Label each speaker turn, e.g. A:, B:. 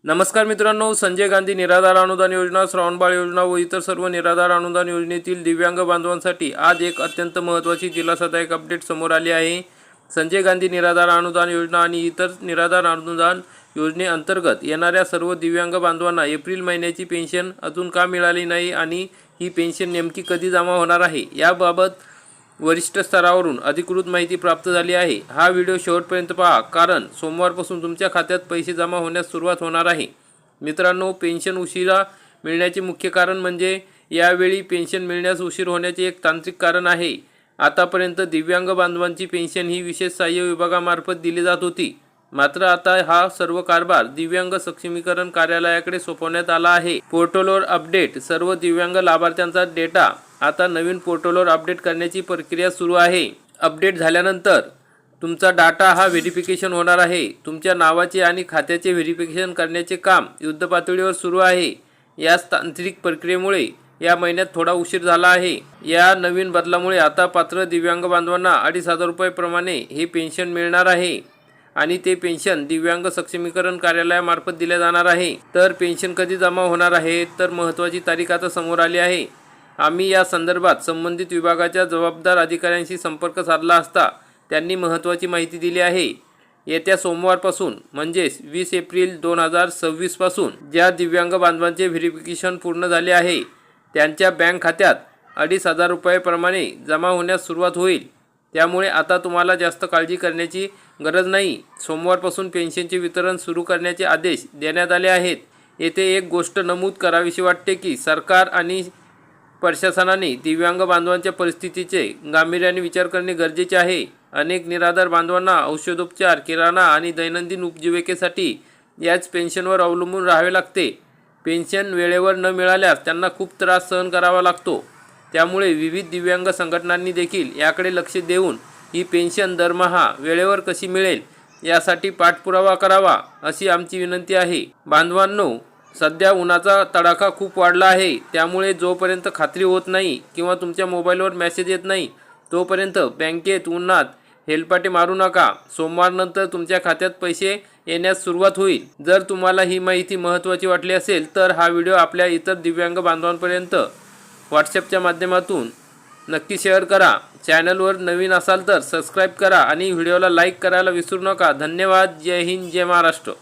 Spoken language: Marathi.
A: नमस्कार मित्रांनो, संजय गांधी निराधार अनुदान योजना, श्रावणबाळ योजना व इतर सर्व निराधार अनुदान योजनेतील दिव्यांग बांधवांसाठी आज एक अत्यंत महत्त्वाची दिलासादायक अपडेट समोर आली आहे। संजय गांधी निराधार अनुदान योजना आणि इतर निराधार अनुदान योजनेअंतर्गत येणाऱ्या सर्व दिव्यांग बांधवांना एप्रिल महिन्याची पेन्शन अजून का मिळाली नाही आणि ही पेन्शन नेमकी कधी जमा होणार आहे याबाबत वरिष्ठ स्तरावरून अधिकृत माहिती प्राप्त झाली आहे। हा व्हिडिओ शेवटपर्यंत पहा, कारण सोमवारपासून तुमच्या खात्यात पैसे जमा होण्यास सुरुवात होणार आहे। मित्रांनो, पेन्शन उशिरा मिळण्याचे मुख्य कारण म्हणजे यावेळी पेन्शन मिळण्यास उशीर होण्याचे एक तांत्रिक कारण आहे। आतापर्यंत दिव्यांग बांधवांची पेन्शन ही विशेष सहाय्य विभागामार्फत दिली जात होती, मात्र आता हा सर्व कारभार दिव्यांग सक्षमीकरण कार्यालयाकडे सोपवण्यात आला आहे। पोर्टलवर अपडेट, सर्व दिव्यांग लाभार्थ्यांचा डेटा आता नवीन पोर्टलवर अपडेट करण्याची प्रक्रिया सुरू आहे। अपडेट झाल्यानंतर तुमचा डाटा हा व्हेरिफिकेशन होणार आहे। तुमच्या नावाचे आणि खात्याचे व्हेरिफिकेशन करण्याचे काम युद्धपातळीवर सुरू आहे। या तांत्रिक प्रक्रियेमुळे या महिन्यात थोडा उशीर झाला आहे। या नवीन बदलामुळे आता पात्र दिव्यांग बांधवांना 2,500 रुपये प्रमाणे हे पेन्शन मिळणार आहे आणि ते पेन्शन दिव्यांग सक्षमीकरण कार्यालयामार्फत दिले जाणार आहे। तर पेन्शन कधी जमा होणार आहे, तर महत्त्वाची तारीख आता समोर आली आहे। आम्ही या संदर्भात संबंधित विभागाच्या जबाबदार अधिकाऱ्यांशी संपर्क साधला असता त्यांनी महत्त्वाची माहिती दिली आहे। येत्या सोमवारपासून म्हणजेच 20 एप्रिल 2026 पासून ज्या दिव्यांग बांधवांचे व्हेरिफिकेशन पूर्ण झाले आहे त्यांच्या बँक खात्यात 2,500 रुपये प्रमाणे जमा होण्यास सुरुवात होईल। त्यामुळे आता तुम्हाला जास्त काळजी करण्याची गरज नाही। सोमवारपासून पेन्शनचे वितरण सुरू करण्याचे आदेश देण्यात आले आहेत। येथे एक गोष्ट नमूद करावीशी वाटते की सरकार आणि प्रशासनाने दिव्यांग बांधवांच्या परिस्थितीचे गांभीर्याने विचार करणे गरजेचे आहे। अनेक निराधार बांधवांना औषधोपचार, किराणा आणि दैनंदिन उपजीविकेसाठी याच पेन्शनवर अवलंबून राहावे लागते। पेन्शन वेळेवर न मिळाल्यास त्यांना खूप त्रास सहन करावा लागतो। त्यामुळे विविध दिव्यांग संघटनांनी देखील याकडे लक्ष देऊन ही पेन्शन दरमहा वेळेवर कशी मिळेल यासाठी पाठपुरावा करावा, अशी आमची विनंती आहे। बांधवांनो, सध्या उन्हाचा तडाखा खूप वाढला आहे, त्यामुळे जोपर्यंत खात्री होत नाही किंवा तुमच्या मोबाईलवर मेसेज येत नाही तोपर्यंत बँकेत उन्हात हेलपाटे मारू नका। सोमवारनंतर तुमच्या खात्यात पैसे येण्यास सुरुवात होईल। जर तुम्हाला ही माहिती महत्त्वाची वाटली असेल तर हा व्हिडिओ आपल्या इतर दिव्यांग बांधवांपर्यंत व्हॉट्सॲपच्या माध्यमातून नक्की शेअर करा। चॅनलवर नवीन असाल तर सबस्क्राईब करा आणि व्हिडिओला लाईक करायला विसरू नका। धन्यवाद। जय हिंद, जय महाराष्ट्र।